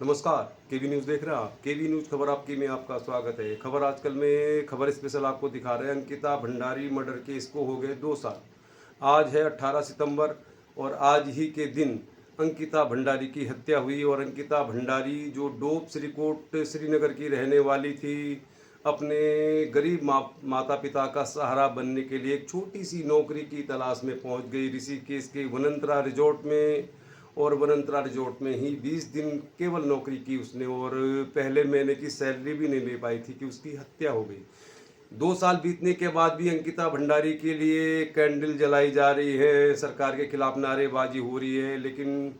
नमस्कार, केवी न्यूज़ देख रहे हैं आप। केवी न्यूज़ खबर आपकी में आपका स्वागत है। खबर आजकल में खबर स्पेशल आपको दिखा रहे हैं। अंकिता भंडारी मर्डर केस को हो गए 2 साल। आज है 18 सितंबर और आज ही के दिन अंकिता भंडारी की हत्या हुई। और अंकिता भंडारी जो डोब श्रीकोट श्रीनगर की रहने वाली थी, अपने गरीब माता पिता का सहारा बनने के लिए एक छोटी सी नौकरी की तलाश में पहुंच गई ऋषिकेश के वनंतरा रिजॉर्ट में। और वनंतरा रिजॉर्ट में ही 20 दिन केवल नौकरी की उसने और पहले महीने की सैलरी भी नहीं ले पाई थी कि उसकी हत्या हो गई। 2 साल बीतने के बाद भी अंकिता भंडारी के लिए कैंडल जलाई जा रही है, सरकार के खिलाफ नारेबाजी हो रही है, लेकिन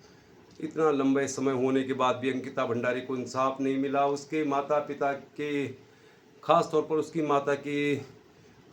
इतना लंबे समय होने के बाद भी अंकिता भंडारी को इंसाफ नहीं मिला। उसके माता पिता के, खास तौर पर उसकी माता की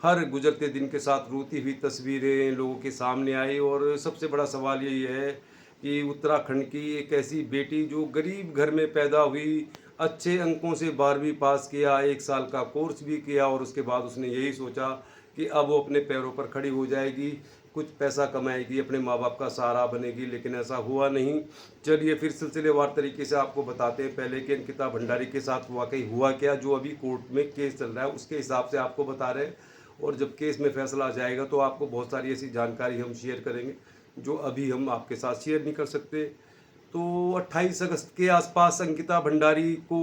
हर गुजरते दिन के साथ रोती हुई तस्वीरें लोगों के सामने आई। और सबसे बड़ा सवाल यही है कि उत्तराखंड की एक ऐसी बेटी जो गरीब घर में पैदा हुई, अच्छे अंकों से 12वीं पास किया, 1 साल का कोर्स भी किया और उसके बाद उसने यही सोचा कि अब वो अपने पैरों पर खड़ी हो जाएगी, कुछ पैसा कमाएगी, अपने माँ बाप का सहारा बनेगी, लेकिन ऐसा हुआ नहीं। चलिए फिर सिलसिलेवार तरीके से आपको बताते हैं पहले कि अंकिता भंडारी के साथ वाकई हुआ क्या। जो अभी कोर्ट में केस चल रहा है उसके हिसाब से आपको बता रहे हैं, और जब केस में फैसला आ जाएगा तो आपको बहुत सारी ऐसी जानकारी हम शेयर करेंगे जो अभी हम आपके साथ शेयर नहीं कर सकते। तो 28 अगस्त के आसपास अंकिता भंडारी को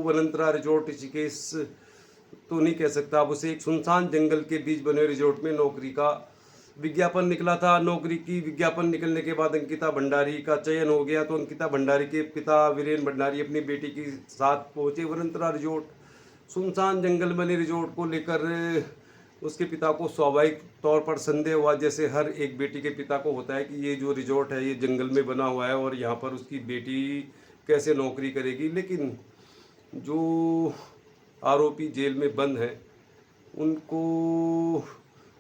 वनंतरा रिजॉर्ट ऋषिकेश तो नहीं कह सकता, अब उसे एक सुनसान जंगल के बीच बने रिजॉर्ट में नौकरी का विज्ञापन निकला था। नौकरी की विज्ञापन निकलने के बाद अंकिता भंडारी का चयन हो गया। तो अंकिता भंडारी के पिता वीरेन भंडारी अपनी बेटी के साथ पहुंचे वनंतरा रिजॉर्ट। सुनसान जंगल बने रिजॉर्ट को लेकर उसके पिता को स्वाभाविक तौर पर संदेह हुआ, जैसे हर एक बेटी के पिता को होता है कि ये जो रिजॉर्ट है ये जंगल में बना हुआ है और यहाँ पर उसकी बेटी कैसे नौकरी करेगी। लेकिन जो आरोपी जेल में बंद हैं उनको,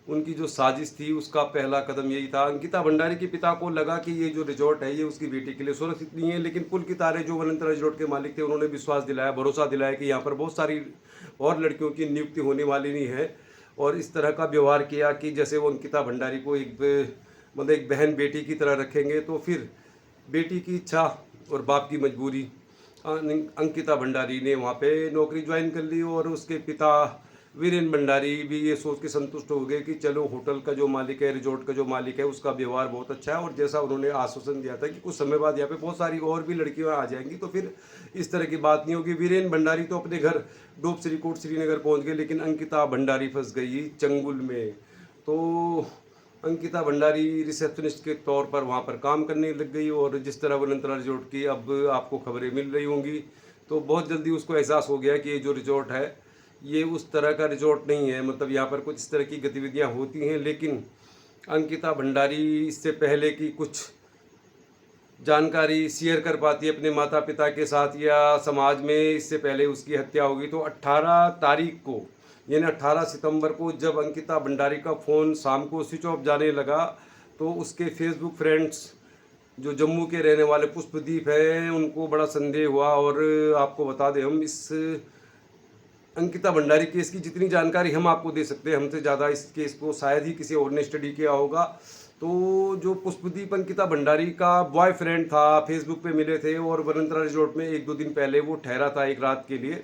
उनकी जो साजिश थी उसका पहला कदम यही था। अंकिता भंडारी के पिता को लगा कि ये जो रिजॉर्ट है ये उसकी बेटी के लिए सुरक्षित नहीं है, लेकिन कुल की तारे जो वनंतरा रिजॉर्ट के मालिक थे उन्होंने विश्वास दिलाया, भरोसा दिलाया कि यहाँ पर बहुत सारी और लड़कियों की नियुक्ति होने वाली नहीं है। और इस तरह का व्यवहार किया कि जैसे वो अंकिता भंडारी को एक बहन बेटी की तरह रखेंगे। तो फिर बेटी की इच्छा और बाप की मजबूरी, अंकिता भंडारी ने वहाँ पे नौकरी ज्वाइन कर ली। और उसके पिता वीरेन भंडारी भी ये सोच के संतुष्ट हो गए कि चलो होटल का जो मालिक है, रिजॉर्ट का जो मालिक है, उसका व्यवहार बहुत अच्छा है। और जैसा उन्होंने आश्वासन दिया था कि कुछ समय बाद यहाँ पे बहुत सारी और भी लड़कियाँ आ जाएंगी, तो फिर इस तरह की बात नहीं होगी। वीरेन भंडारी तो अपने घर डोब श्रीकोट श्रीनगर पहुँच गए, लेकिन अंकिता भंडारी फंस गई चंगुल में। तो अंकिता भंडारी रिसेप्शनिस्ट के तौर पर वहाँ पर काम करने लग गई। और जिस तरह वनंतरा रिजॉर्ट की अब आपको खबरें मिल रही होंगी, तो बहुत जल्दी उसको एहसास हो गया कि ये जो रिजॉर्ट है ये उस तरह का रिजॉर्ट नहीं है, मतलब यहाँ पर कुछ इस तरह की गतिविधियाँ होती हैं। लेकिन अंकिता भंडारी इससे पहले की कुछ जानकारी शेयर कर पाती है अपने माता पिता के साथ या समाज में, इससे पहले उसकी हत्या होगी। तो 18 तारीख को यानी 18 सितंबर को जब अंकिता भंडारी का फ़ोन शाम को स्विच ऑफ जाने लगा, तो उसके फेसबुक फ्रेंड्स जो जम्मू के रहने वाले पुष्पदीप हैं उनको बड़ा संदेह हुआ। और आपको बता दें, हम इस अंकिता भंडारी केस की जितनी जानकारी हम आपको दे सकते हैं, हमसे ज़्यादा इस केस को शायद ही किसी और ने स्टडी किया होगा। तो जो पुष्पदीप अंकिता भंडारी का बॉयफ्रेंड था, फेसबुक पे मिले थे और वनंतरा रिजॉर्ट में 1-2 दिन पहले वो ठहरा था एक रात के लिए।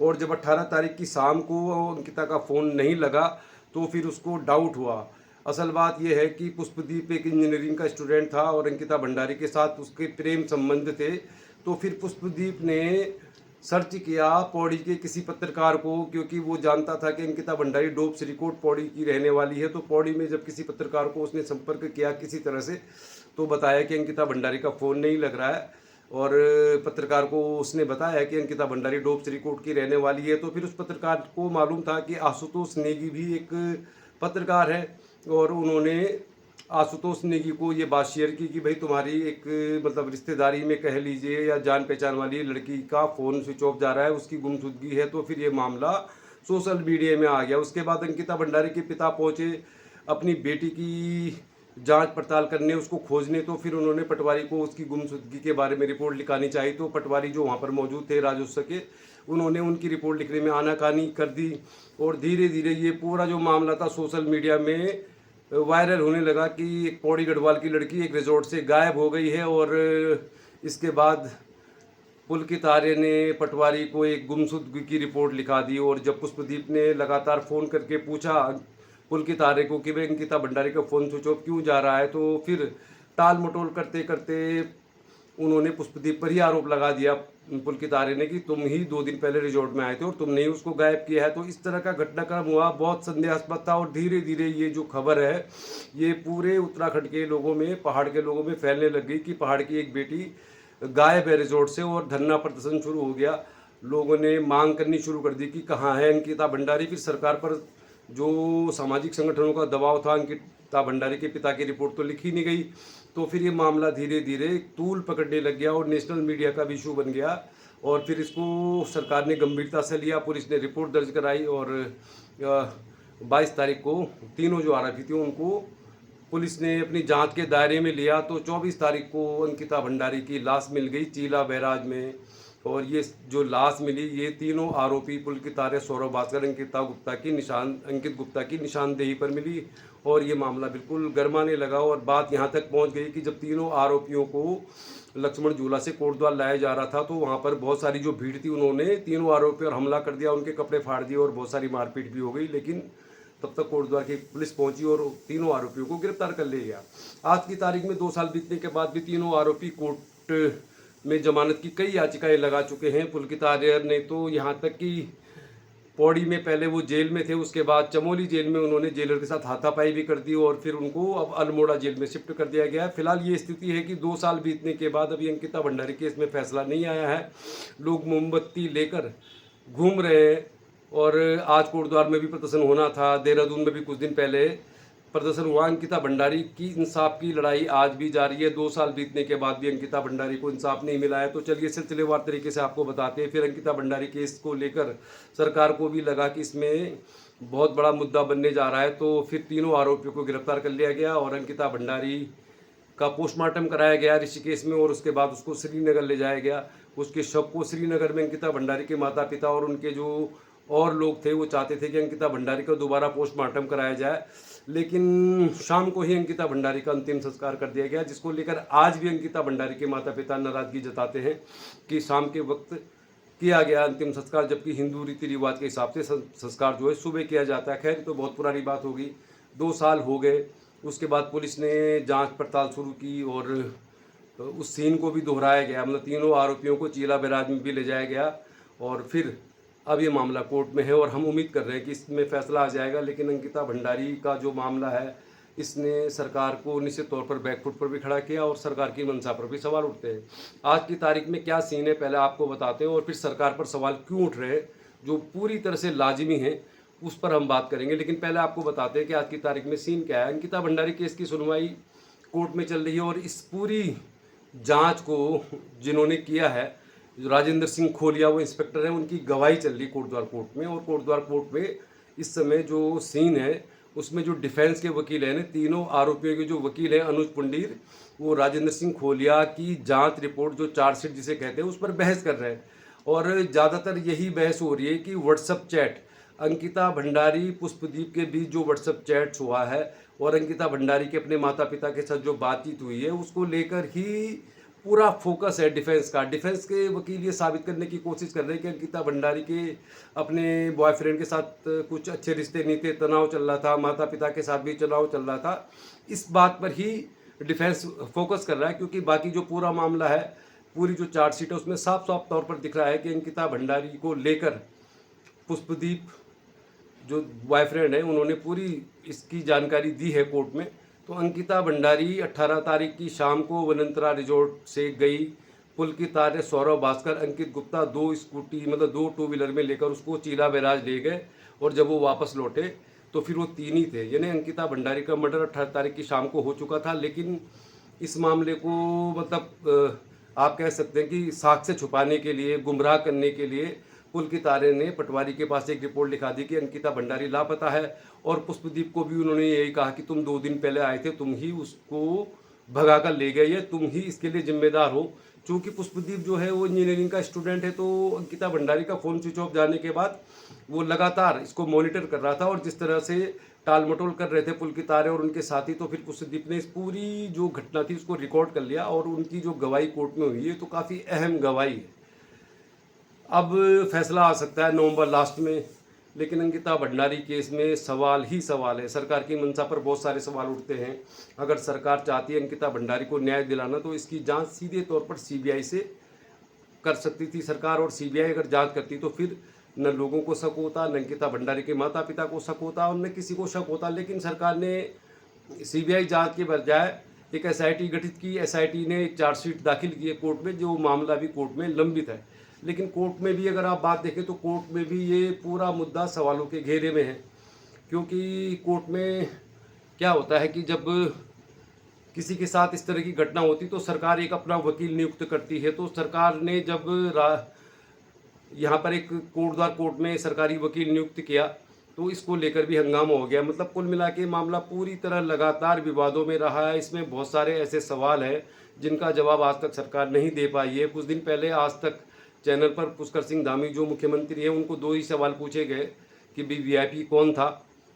और जब 18 तारीख की शाम को अंकिता का फ़ोन नहीं लगा तो फिर उसको डाउट हुआ। असल बात यह है कि पुष्पदीप एक इंजीनियरिंग का स्टूडेंट था और अंकिता भंडारी के साथ उसके प्रेम संबंध थे। तो फिर पुष्पदीप ने सर्च किया पौड़ी के किसी पत्रकार को, क्योंकि वो जानता था कि अंकिता भंडारी डोब श्रीकोट पौड़ी की रहने वाली है। तो पौड़ी में जब किसी पत्रकार को उसने संपर्क किया किसी तरह से, तो बताया कि अंकिता भंडारी का फ़ोन नहीं लग रहा है। और पत्रकार को उसने बताया कि अंकिता भंडारी डोब श्रीकोट की रहने वाली है। तो फिर उस पत्रकार को मालूम था कि आशुतोष नेगी भी एक पत्रकार है, और उन्होंने आशुतोष नेगी को ये बात शेयर की कि भाई तुम्हारी एक मतलब रिश्तेदारी में कह लीजिए या जान पहचान वाली लड़की का फ़ोन स्विच ऑफ जा रहा है, उसकी गुमशुदगी है। तो फिर ये मामला सोशल मीडिया में आ गया। उसके बाद अंकिता भंडारी के पिता पहुँचे अपनी बेटी की जांच पड़ताल करने, उसको खोजने। तो फिर उन्होंने पटवारी को उसकी गुमशुदगी के बारे में रिपोर्ट लिखानी चाहिए। तो पटवारी जो वहाँ पर मौजूद थे राजस्व के, उन्होंने उनकी रिपोर्ट लिखने में आनाकानी कर दी। और धीरे धीरे ये पूरा जो मामला था सोशल मीडिया में वायरल होने लगा कि एक पौड़ी गढ़वाल की लड़की एक रिजॉर्ट से गायब हो गई है। और इसके बाद पुलकित आर्य ने पटवारी को एक गुमशुदगी की रिपोर्ट लिखा दी। और जब पुष्पदीप ने लगातार फ़ोन करके पूछा पुलकित आर्य को कि भाई अंकिता भंडारी का फ़ोन स्विच ऑफ क्यों जा रहा है, तो फिर टाल मटोल करते करते उन्होंने पुष्पदीप पर ही आरोप लगा दिया पुलकित आर्य ने कि तुम ही 2 दिन पहले रिजॉर्ट में आए थे और तुमने ही उसको गायब किया है। तो इस तरह का घटनाक्रम हुआ, बहुत संदेहास्पद था। और धीरे धीरे ये जो खबर है ये पूरे उत्तराखंड के लोगों में, पहाड़ के लोगों में फैलने लग गई कि पहाड़ की एक बेटी गायब है रिजॉर्ट से। और धरना प्रदर्शन शुरू हो गया, लोगों ने मांग करनी शुरू कर दी कि कहाँ है अंकिता भंडारी। फिर सरकार पर जो सामाजिक संगठनों का दबाव था, अंकिता भंडारी के पिता की रिपोर्ट तो लिखी नहीं गई, तो फिर ये मामला धीरे धीरे तूल पकड़ने लग गया और नेशनल मीडिया का भी इशू बन गया। और फिर इसको सरकार ने गंभीरता से लिया, पुलिस ने रिपोर्ट दर्ज कराई और 22 तारीख को तीनों जो आरोपी थे उनको पुलिस ने अपनी जांच के दायरे में लिया। तो 24 तारीख को अंकिता भंडारी की लाश मिल गई चीला बैराज में। और ये जो लाश मिली, ये तीनों आरोपी पुलकित आर्य, सौरभ भास्कर, अंकित गुप्ता की निशानदेही पर मिली। और ये मामला बिल्कुल गरमाने लगा और बात यहाँ तक पहुँच गई कि जब तीनों आरोपियों को लक्ष्मण झूला से कोटद्वार लाया जा रहा था तो वहाँ पर बहुत सारी जो भीड़ थी, उन्होंने तीनों आरोपियों पर हमला कर दिया, उनके कपड़े फाड़ दिए और बहुत सारी मारपीट भी हो गई। लेकिन तब तक कोटद्वार की पुलिस पहुंची और तीनों आरोपियों को गिरफ्तार कर ले गया। आज की तारीख में 2 साल बीतने के बाद भी तीनों आरोपी कोर्ट में जमानत की कई याचिकाएं लगा चुके हैं। पुलकित आर्य ने तो यहाँ तक कि पौड़ी में पहले वो जेल में थे, उसके बाद चमोली जेल में उन्होंने जेलर के साथ हाथापाई भी कर दी और फिर उनको अब अल्मोड़ा जेल में शिफ्ट कर दिया गया है। फिलहाल ये स्थिति है कि 2 साल बीतने के बाद अभी अंकिता भंडारी केस में फैसला नहीं आया है। लोग मोमबत्ती लेकर घूम रहे हैं और आज कोटद्वार में भी प्रदर्शन होना था, देहरादून में भी कुछ दिन पहले प्रदर्शन हुआ। अंकिता भंडारी की इंसाफ की लड़ाई आज भी जारी है। 2 साल बीतने के बाद भी अंकिता भंडारी को इंसाफ नहीं मिला है। तो चलिए सिलसिलेवार तरीके से आपको बताते हैं। फिर अंकिता भंडारी केस को लेकर सरकार को भी लगा कि इसमें बहुत बड़ा मुद्दा बनने जा रहा है, तो फिर तीनों आरोपियों को गिरफ्तार कर लिया गया और अंकिता भंडारी का पोस्टमार्टम कराया गया ऋषिकेश में और उसके बाद उसको श्रीनगर ले जाया गया। उसके शव को श्रीनगर में अंकिता भंडारी के माता पिता और उनके जो और लोग थे वो चाहते थे कि अंकिता भंडारी का दोबारा पोस्टमार्टम कराया जाए, लेकिन शाम को ही अंकिता भंडारी का अंतिम संस्कार कर दिया गया, जिसको लेकर आज भी अंकिता भंडारी के माता पिता नाराजगी जताते हैं कि शाम के वक्त किया गया अंतिम संस्कार, जबकि हिंदू रीति रिवाज के हिसाब से संस्कार जो है सुबह किया जाता है। खैर तो बहुत पुरानी बात होगी, 2 साल हो गए। उसके बाद पुलिस ने जांच पड़ताल शुरू की और उस सीन को भी दोहराया गया, मतलब तीनों आरोपियों को चीला बैराज में भी ले जाया गया और फिर अब ये मामला कोर्ट में है और हम उम्मीद कर रहे हैं कि इसमें फैसला आ जाएगा। लेकिन अंकिता भंडारी का जो मामला है इसने सरकार को निश्चित तौर पर बैकफुट पर भी खड़ा किया और सरकार की मंशा पर भी सवाल उठते हैं। आज की तारीख में क्या सीन है पहले आपको बताते हैं और फिर सरकार पर सवाल क्यों उठ रहे हैं जो पूरी तरह से लाजिमी है उस पर हम बात करेंगे। लेकिन पहले आपको बताते हैं कि आज की तारीख में सीन क्या है। अंकिता भंडारी केस की सुनवाई कोर्ट में चल रही है और इस पूरी जाँच को जिन्होंने किया है, जो राजेंद्र सिंह खोलिया वो इंस्पेक्टर हैं, उनकी गवाही चल रही कोटद्वार कोर्ट में। और कोटद्वार कोर्ट में इस समय जो सीन है उसमें जो डिफेंस के वकील हैं, तीनों आरोपियों के जो वकील हैं अनुज पुंडीर, वो राजेंद्र सिंह खोलिया की जांच रिपोर्ट जो चार्जशीट जिसे कहते हैं उस पर बहस कर रहे हैं। और ज़्यादातर यही बहस हो रही है कि व्हाट्सअप चैट अंकिता भंडारी पुष्पदीप के बीच जो व्हाट्सअप चैट्स हुआ है और अंकिता भंडारी के अपने माता पिता के साथ जो बातचीत हुई है उसको लेकर ही पूरा फोकस है डिफेंस का। डिफेंस के वकील ये साबित करने की कोशिश कर रहे हैं कि अंकिता भंडारी के अपने बॉयफ्रेंड के साथ कुछ अच्छे रिश्ते नहीं थे, तनाव चल रहा था, माता पिता के साथ भी तनाव चल रहा था। इस बात पर ही डिफेंस फोकस कर रहा है, क्योंकि बाकी जो पूरा मामला है, पूरी जो चार्जशीट है उसमें साफ साफ तौर पर दिख रहा है कि अंकिता भंडारी को लेकर पुष्पदीप जो बॉयफ्रेंड है उन्होंने पूरी इसकी जानकारी दी है कोर्ट में। तो अंकिता भंडारी 18 तारीख की शाम को वनंतरा रिजॉर्ट से गई। पुलकित आर्य, सौरभ भास्कर, अंकित गुप्ता 2 स्कूटी मतलब 2 टू व्हीलर में लेकर उसको चीला बैराज ले गए और जब वो वापस लौटे तो फिर वो 3 ही थे। यानी अंकिता भंडारी का मर्डर 18 तारीख की शाम को हो चुका था। लेकिन इस मामले को मतलब आप कह सकते हैं कि साक्ष्य छुपाने के लिए, गुमराह करने के लिए पुलकित आर्य ने पटवारी के पास एक रिपोर्ट लिखा दी कि अंकिता भंडारी लापता है। और पुष्पदीप को भी उन्होंने यही कहा कि तुम 2 दिन पहले आए थे, तुम ही उसको भगा कर ले गए, तुम ही इसके लिए जिम्मेदार हो। चूँकि पुष्पदीप जो है वो इंजीनियरिंग का स्टूडेंट है, तो अंकिता भंडारी का फ़ोन स्विच ऑफ जाने के बाद वो लगातार इसको मॉनिटर कर रहा था और जिस तरह से टाल मटोल कर रहे थे पुलकित आर्य और उनके साथी, तो फिर पुष्पदीप ने इस पूरी जो घटना थी उसको रिकॉर्ड कर लिया और उनकी जो गवाही कोर्ट में हुई है तो काफ़ी अहम गवाही है। अब फैसला आ सकता है नवंबर लास्ट में, लेकिन अंकिता भंडारी केस में सवाल ही सवाल है। सरकार की मंशा पर बहुत सारे सवाल उठते हैं। अगर सरकार चाहती है अंकिता भंडारी को न्याय दिलाना तो इसकी जांच सीधे तौर पर सीबीआई से कर सकती थी सरकार, और सीबीआई अगर जांच करती तो फिर न लोगों को शक होता, न अंकिता भंडारी के माता पिता को शक होता, और न किसी को शक होता। लेकिन सरकार ने सीबीआई जांच के बजाय एक एसआईटी गठित की। एसआईटी ने एक चार्जशीट दाखिल की है कोर्ट में, जो मामला भी कोर्ट में लंबित है। लेकिन कोर्ट में भी अगर आप बात देखें तो कोर्ट में भी ये पूरा मुद्दा सवालों के घेरे में है, क्योंकि कोर्ट में क्या होता है कि जब किसी के साथ इस तरह की घटना होती तो सरकार एक अपना वकील नियुक्त करती है। तो सरकार ने जब यहाँ पर एक कोटद्वार कोर्ट में सरकारी वकील नियुक्त किया तो इसको लेकर भी हंगामा हो गया। मतलब कुल मिला के मामला पूरी तरह लगातार विवादों में रहा है। इसमें बहुत सारे ऐसे सवाल हैं जिनका जवाब आज तक सरकार नहीं दे पाई है। कुछ दिन पहले आज तक चैनल पर पुष्कर सिंह धामी जो मुख्यमंत्री हैं उनको 2 ही सवाल पूछे गए कि भी वीआईपी कौन था,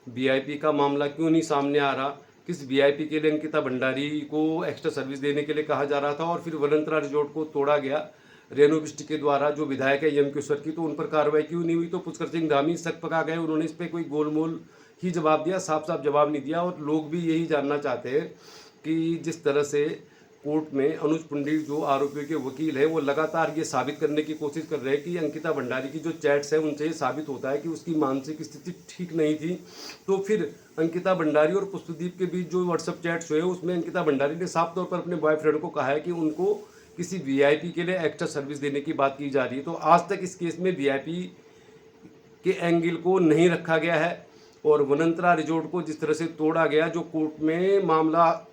वीआईपी का मामला क्यों नहीं सामने आ रहा, किस वीआईपी के लिए अंकिता भंडारी को एक्स्ट्रा सर्विस देने के लिए कहा जा रहा था, और फिर वलंतरा रिजॉर्ट को तोड़ा गया रेणु बिष्ट के द्वारा जो विधायक है यमकेश्वर की, तो उन पर कार्रवाई क्यों नहीं हुई। तो पुष्कर सिंह धामी शक पका गए, उन्होंने इस पर कोई गोलमोल ही जवाब दिया, साफ साफ जवाब नहीं दिया। और लोग भी यही जानना चाहते हैं कि जिस तरह से कोर्ट में अनुज पंडित जो आरोपियों के वकील है वो लगातार ये साबित करने की कोशिश कर रहे हैं कि अंकिता भंडारी की जो चैट्स है उनसे ये साबित होता है कि उसकी मानसिक स्थिति ठीक नहीं थी। तो फिर अंकिता भंडारी और पुष्पदीप के बीच जो व्हाट्सएप चैट्स हुए उसमें अंकिता भंडारी ने साफ तौर पर अपने बॉयफ्रेंड को कहा है कि उनको किसी वीआईपी के लिए एक्स्ट्रा सर्विस देने की बात की जा रही है। तो आज तक इस केस में वीआईपी के एंगल को नहीं रखा गया है, और वनंतरा रिजॉर्ट को जिस तरह से तोड़ा गया, जो कोर्ट में मामला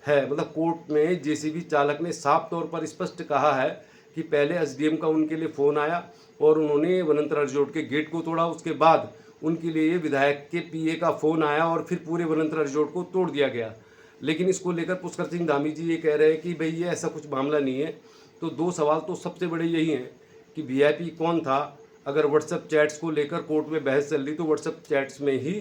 है, मतलब कोर्ट में जेसीबी चालक ने साफ तौर पर स्पष्ट कहा है कि पहले एसडीएम का उनके लिए फ़ोन आया और उन्होंने वनंतरा रिजॉर्ट के गेट को तोड़ा। उसके बाद उनके लिए विधायक के पीए का फ़ोन आया और फिर पूरे वनंतरा रिजॉर्ट को तोड़ दिया गया। लेकिन इसको लेकर पुष्कर सिंह धामी जी ये कह रहे हैं कि भाई ये ऐसा कुछ मामला नहीं है। तो 2 सवाल तो सबसे बड़े यही हैं कि वीआईपी कौन था। अगर व्हाट्सएप चैट्स को लेकर कोर्ट में बहस चल रही तो व्हाट्सएप चैट्स में ही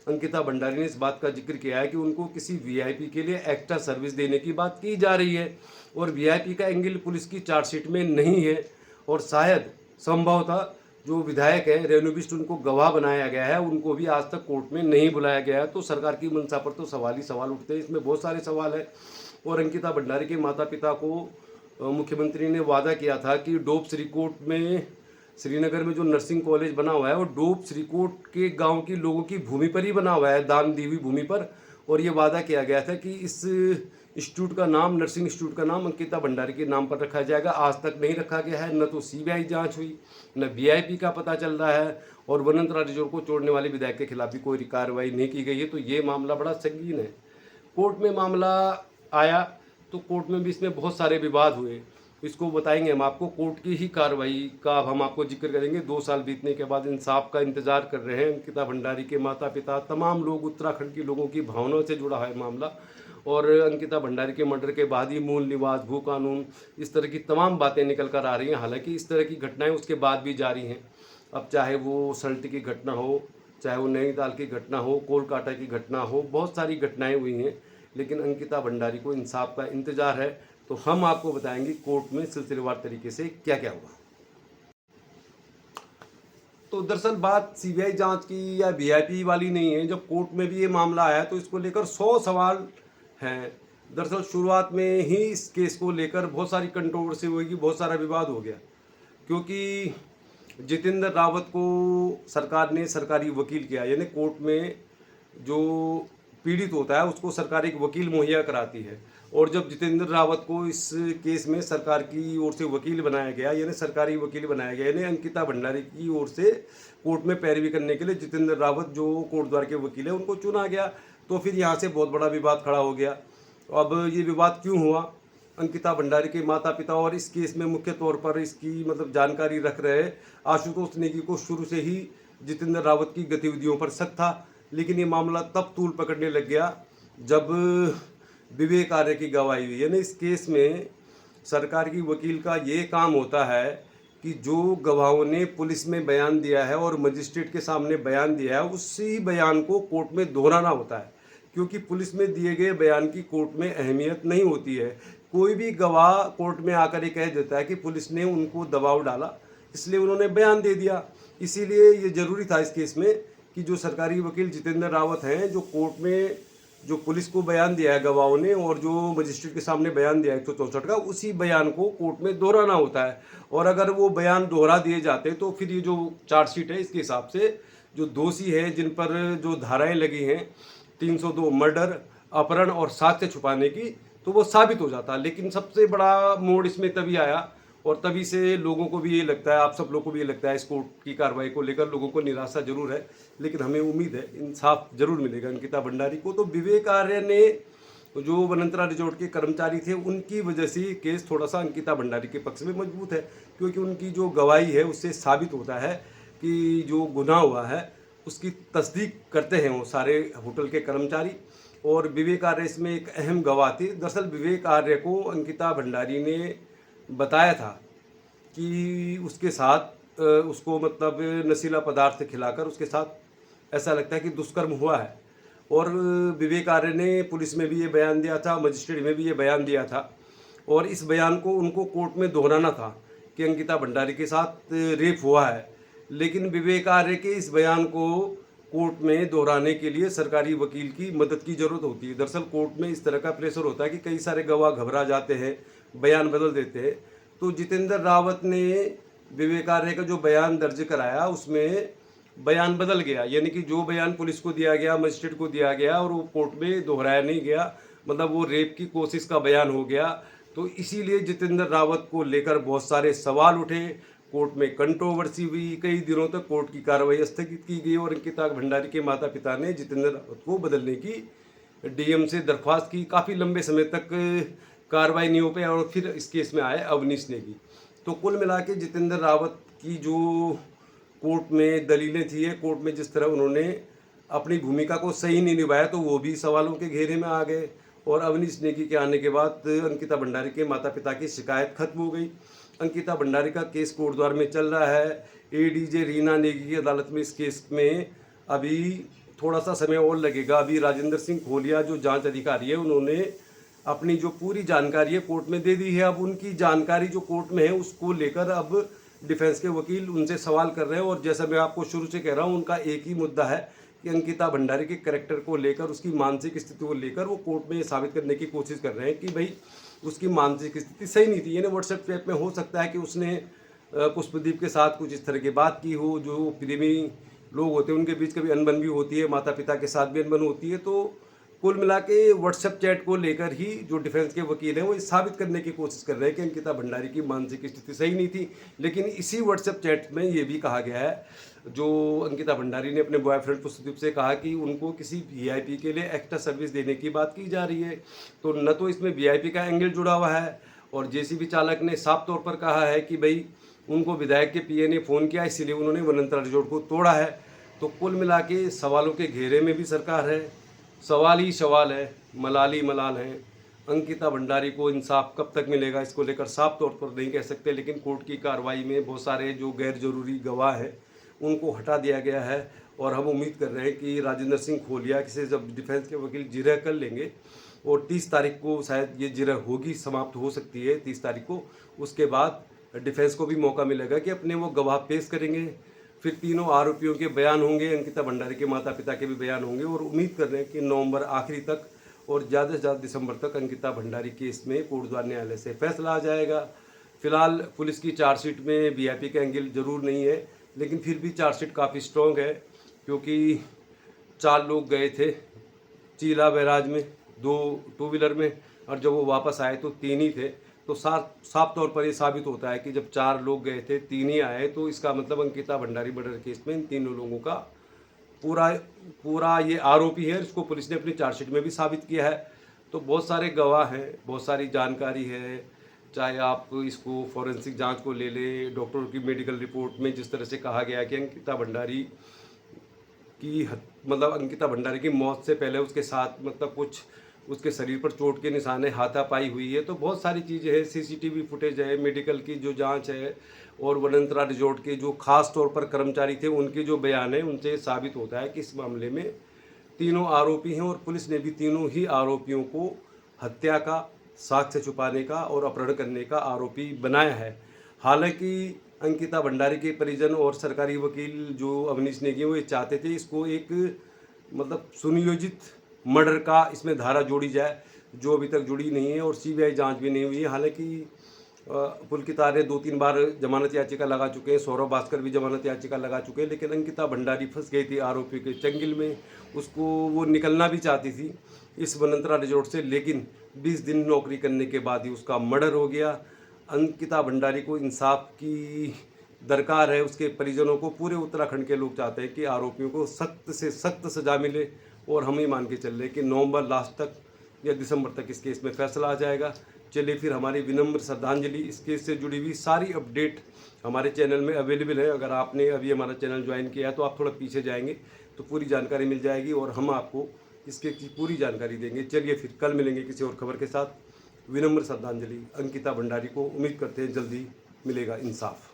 अंकिता भंडारी ने इस बात का जिक्र किया है कि उनको किसी वीआईपी के लिए एक्स्ट्रा सर्विस देने की बात की जा रही है, और वीआईपी का एंगल पुलिस की चार्जशीट में नहीं है। और शायद संभवतः जो विधायक हैं रेणु बिष्ट उनको गवाह बनाया गया है, उनको भी आज तक कोर्ट में नहीं बुलाया गया है। तो सरकार की मंशा पर तो सवाल ही सवाल उठते हैं, इसमें बहुत सारे सवाल हैं। और अंकिता भंडारी के माता पिता को मुख्यमंत्री ने वादा किया था कि डोब श्रीकोट में, श्रीनगर में जो नर्सिंग कॉलेज बना हुआ है वो डोब श्रीकोट के गांव की लोगों की भूमि पर ही बना हुआ है, दान दी हुई भूमि पर। और ये वादा किया गया था कि इस इंस्टीट्यूट का नाम, नर्सिंग इंस्टीट्यूट का नाम अंकिता भंडारी के नाम पर रखा जाएगा। आज तक नहीं रखा गया है, न तो सीबीआई जांच हुई, न वीआईपी का पता चल रहा है, और वनंतरा रिजॉर्ट को तोड़ने वाले विधायक के खिलाफ भी कोई कार्रवाई नहीं की गई है। तो ये मामला बड़ा संगीन है। कोर्ट में मामला आया तो कोर्ट में भी इसमें बहुत सारे विवाद हुए, इसको बताएंगे हम आपको। कोर्ट की ही कार्रवाई का हम आपको जिक्र करेंगे। 2 साल बीतने के बाद इंसाफ का इंतजार कर रहे हैं अंकिता भंडारी के माता पिता, तमाम लोग, उत्तराखंड के लोगों की भावनाओं से जुड़ा है मामला। और अंकिता भंडारी के मर्डर के बाद ही मूल निवास, भू कानून, इस तरह की तमाम बातें निकल कर आ रही हैं। हालांकि इस तरह की घटनाएं उसके बाद भी जारी हैं। अब चाहे वो सल्ट की घटना हो, चाहे वो नैनीताल की घटना हो, कोलकाता की घटना हो, बहुत सारी घटनाएं हुई हैं। लेकिन अंकिता भंडारी को इंसाफ का इंतजार है। तो हम आपको बताएंगे कोर्ट में सिलसिलेवार तरीके से क्या क्या हुआ। तो दरअसल बात सीबीआई जांच की या वीआईपी वाली नहीं है। जब कोर्ट में भी ये मामला आया तो इसको लेकर 100 सवाल हैं। दरअसल शुरुआत में ही इस केस को लेकर बहुत सारी कंट्रोवर्सी होगी, बहुत सारा विवाद हो गया, क्योंकि जितेंद्र रावत को सरकार ने सरकारी वकील किया, यानी कोर्ट में जो पीड़ित होता है उसको सरकार एक वकील मुहैया कराती है। और जब जितेंद्र रावत को इस केस में सरकार की ओर से वकील बनाया गया, यानी सरकारी वकील बनाया गया, यानी अंकिता भंडारी की ओर से कोर्ट में पैरवी करने के लिए जितेंद्र रावत जो कोटद्वार के वकील है उनको चुना गया। तो फिर यहाँ से बहुत बड़ा विवाद खड़ा हो गया। अब ये विवाद क्यों हुआ? अंकिता भंडारी के माता पिता और इस केस में मुख्य तौर पर इसकी मतलब जानकारी रख रहे आशुतोष नेगी को शुरू से ही जितेंद्र रावत की गतिविधियों पर शक था। लेकिन ये मामला तब तूल पकड़ने लग गया जब विवेक आर्य की गवाही हुई। यानी इस केस में सरकार की वकील का ये काम होता है कि जो गवाहों ने पुलिस में बयान दिया है और मजिस्ट्रेट के सामने बयान दिया है उसी बयान को कोर्ट में दोहराना होता है, क्योंकि पुलिस में दिए गए बयान की कोर्ट में अहमियत नहीं होती है। कोई भी गवाह कोर्ट में आकर ये कह देता है कि पुलिस ने उनको दबाव डाला इसलिए उन्होंने बयान दे दिया। इसीलिए ये ज़रूरी था इस केस में कि जो सरकारी वकील जितेंद्र रावत हैं, जो कोर्ट में जो पुलिस को बयान दिया है गवाहों ने और जो मजिस्ट्रेट के सामने बयान दिया है 164 का, उसी बयान को कोर्ट में दोहराना होता है। और अगर वो बयान दोहरा दिए जाते तो फिर ये जो चार्जशीट है इसके हिसाब से जो दोषी हैं, जिन पर जो धाराएं लगी हैं 302 मर्डर, अपहरण और साक्ष्य छुपाने की, तो वो साबित हो जाता। लेकिन सबसे बड़ा मोड़ इसमें तभी आया और तभी से लोगों को भी ये लगता है, आप सब लोगों को भी ये लगता है, इस कोर्ट की कार्रवाई को लेकर लोगों को निराशा जरूर है, लेकिन हमें उम्मीद है इंसाफ जरूर मिलेगा अंकिता भंडारी को। तो विवेक आर्य ने जो वनंतरा रिजॉर्ट के कर्मचारी थे, उनकी वजह से ये केस थोड़ा सा अंकिता भंडारी के पक्ष में मजबूत है, क्योंकि उनकी जो गवाही है उससे साबित होता है कि जो गुनाह हुआ है उसकी तस्दीक करते हैं वो सारे होटल के कर्मचारी। और विवेक आर्य इसमें एक अहम गवाह थे। दरअसल विवेक आर्य को अंकिता भंडारी ने बताया था कि उसके साथ उसको मतलब नशीला पदार्थ खिलाकर उसके साथ ऐसा लगता है कि दुष्कर्म हुआ है। और विवेक आर्य ने पुलिस में भी ये बयान दिया था, मजिस्ट्रेट में भी ये बयान दिया था, और इस बयान को उनको कोर्ट में दोहराना था कि अंकिता भंडारी के साथ रेप हुआ है। लेकिन विवेक आर्य के इस बयान को कोर्ट में दोहराने के लिए सरकारी वकील की मदद की ज़रूरत होती है। दरअसल कोर्ट में इस तरह का प्रेशर होता है कि कई सारे गवाह घबरा जाते हैं, बयान बदल देते हैं। तो जितेंद्र रावत ने विवेक आर्य का जो बयान दर्ज कराया उसमें बयान बदल गया, यानी कि जो बयान पुलिस को दिया गया, मजिस्ट्रेट को दिया गया और वो कोर्ट में दोहराया नहीं गया, मतलब वो रेप की कोशिश का बयान हो गया। तो इसीलिए जितेंद्र रावत को लेकर बहुत सारे सवाल उठे, कोर्ट में कंट्रोवर्सी हुई, कई दिनों तक कोर्ट की कार्रवाई स्थगित की गई और अंकिता भंडारी के माता पिता ने जितेंद्र रावत को बदलने की डीएम से दरख्वास्त की। काफ़ी लंबे समय तक कार्रवाई नहीं हो पाई और फिर इस केस में आए अवनीश नेगी। तो कुल मिला के जितेंद्र रावत की जो कोर्ट में दलीलें थी, कोर्ट में जिस तरह उन्होंने अपनी भूमिका को सही नहीं निभाया, तो वो भी सवालों के घेरे में आ गए। और अवनीश नेगी के आने के बाद अंकिता भंडारी के माता पिता की शिकायत खत्म हो गई। अंकिता भंडारी का केस कोटद्वार में चल रहा है। एडीजे रीना नेगी की अदालत में इस केस में अभी थोड़ा सा समय और लगेगा। अभी राजेंद्र सिंह खोलिया जो जांच अधिकारी है, उन्होंने अपनी जो पूरी जानकारी है कोर्ट में दे दी है। अब उनकी जानकारी जो कोर्ट में है उसको लेकर अब डिफेंस के वकील उनसे सवाल कर रहे हैं। और जैसा मैं आपको शुरू से कह रहा हूँ, उनका एक ही मुद्दा है कि अंकिता भंडारी के कैरेक्टर को लेकर, उसकी मानसिक स्थिति को लेकर वो कोर्ट में ये साबित करने की कोशिश कर रहे हैं कि भाई उसकी मानसिक स्थिति सही नहीं थी। यानी व्हाट्सएप चैट में हो सकता है कि उसने पुष्पदीप के साथ कुछ इस तरह की बात की हो। जो प्रेमी लोग होते हैं उनके बीच कभी अनबन भी होती है, माता पिता के साथ भी अनबन होती है। तो कुल मिला के व्हाट्सएप चैट को लेकर ही जो डिफेंस के वकील हैं वो साबित करने की कोशिश कर रहे हैं कि अंकिता भंडारी की मानसिक स्थिति सही नहीं थी। लेकिन इसी व्हाट्सएप चैट में ये भी कहा गया है, जो अंकिता भंडारी ने अपने बॉयफ्रेंड पुष्पदीप से कहा कि उनको किसी वीआईपी के लिए एक्स्ट्रा सर्विस देने की बात की जा रही है। तो न तो इसमें वीआईपी का एंगल जुड़ा हुआ है, और जेसीबी चालक ने साफ तौर पर कहा है कि भाई उनको विधायक के पीए ने फ़ोन किया, इसीलिए उन्होंने वनंतरा रिजॉर्ट को तोड़ा है। तो कुल मिला के सवालों के घेरे में भी सरकार है, सवाल ही सवाल है, मलाल ही मलाल है। अंकिता भंडारी को इंसाफ कब तक मिलेगा इसको लेकर साफ तौर पर नहीं कह सकते, लेकिन कोर्ट की कार्रवाई में बहुत सारे जो गैर जरूरी गवाह हैं उनको हटा दिया गया है। और हम उम्मीद कर रहे हैं कि राजेंद्र सिंह खोलिया से जब डिफेंस के वकील जिरह कर लेंगे और 30 तारीख को शायद ये जिरह होगी, समाप्त हो सकती है 30 तारीख को, उसके बाद डिफेंस को भी मौका मिलेगा कि अपने वो गवाह पेश करेंगे। फिर तीनों आरोपियों के बयान होंगे, अंकिता भंडारी के माता पिता के भी बयान होंगे। और उम्मीद कर रहे हैं कि नवंबर आखिरी तक और ज़्यादा से ज़्यादा दिसंबर तक अंकिता भंडारी केस में कोटद्वार न्यायालय से फैसला आ जाएगा। फिलहाल पुलिस की चार्जशीट में वीआईपी का एंगल जरूर नहीं है, लेकिन फिर भी चार्जशीट काफ़ी स्ट्रॉन्ग है, क्योंकि 4 लोग गए थे चीला बैराज में 2 टू व्हीलर में, और जब वो वापस आए तो 3 ही थे। तो साफ तौर पर ये साबित होता है कि जब 4 लोग गए थे 3 ही आए, तो इसका मतलब अंकिता भंडारी मर्डर केस में इन तीनों लोगों का पूरा ये आरोपी है। इसको पुलिस ने अपनी चार्जशीट में भी साबित किया है। तो बहुत सारे गवाह हैं, बहुत सारी जानकारी है, चाहे आप इसको फॉरेंसिक जांच को ले लें, डॉक्टरों की मेडिकल रिपोर्ट में जिस तरह से कहा गया कि अंकिता भंडारी की मतलब अंकिता भंडारी की मौत से पहले उसके साथ मतलब कुछ उसके शरीर पर चोट के निशाने हाथापाई हुई है। तो बहुत सारी चीज़ें हैं, सीसीटीवी फुटेज है, मेडिकल की जो जांच है, और वनंतरा रिजॉर्ट के जो खास तौर पर कर्मचारी थे उनके जो बयान है, उनसे साबित होता है कि इस मामले में तीनों आरोपी हैं। और पुलिस ने भी तीनों ही आरोपियों को हत्या का, साक्ष्य छुपाने का और अपहरण करने का आरोपी बनाया है। हालांकि अंकिता भंडारी के परिजन और सरकारी वकील जो अवनीश नेगी वो ये चाहते थे इसको एक मतलब सुनियोजित मर्डर का इसमें धारा जोड़ी जाए, जो अभी तक जुड़ी नहीं है और सीबीआई जांच भी नहीं हुई है। हालांकि पुलकित आर्य 2-3 बार जमानत याचिका लगा चुके हैं, सौरभ भास्कर भी जमानत याचिका लगा चुके हैं, लेकिन अंकिता भंडारी फंस गई थी आरोपी के चंगिल में। उसको वो निकलना भी चाहती थी इस वनंतरा रिजॉर्ट से, लेकिन 20 दिन नौकरी करने के बाद ही उसका मर्डर हो गया। अंकिता भंडारी को इंसाफ की दरकार है, उसके परिजनों को, पूरे उत्तराखंड के लोग चाहते हैं कि आरोपियों को सख्त से सख्त सज़ा मिले और हम ही मान के चल रहे कि नवंबर लास्ट तक या दिसंबर तक इस केस में फैसला आ जाएगा। चलिए फिर हमारी विनम्र श्रद्धांजलि, इस केस से जुड़ी हुई सारी अपडेट हमारे चैनल में अवेलेबल है। अगर आपने अभी हमारा चैनल ज्वाइन किया है तो आप थोड़ा पीछे जाएंगे तो पूरी जानकारी मिल जाएगी और हम आपको इसके की पूरी जानकारी देंगे। चलिए फिर कल मिलेंगे किसी और खबर के साथ। विनम्र श्रद्धांजलि अंकिता भंडारी को, उम्मीद करते हैं जल्दी मिलेगा इंसाफ।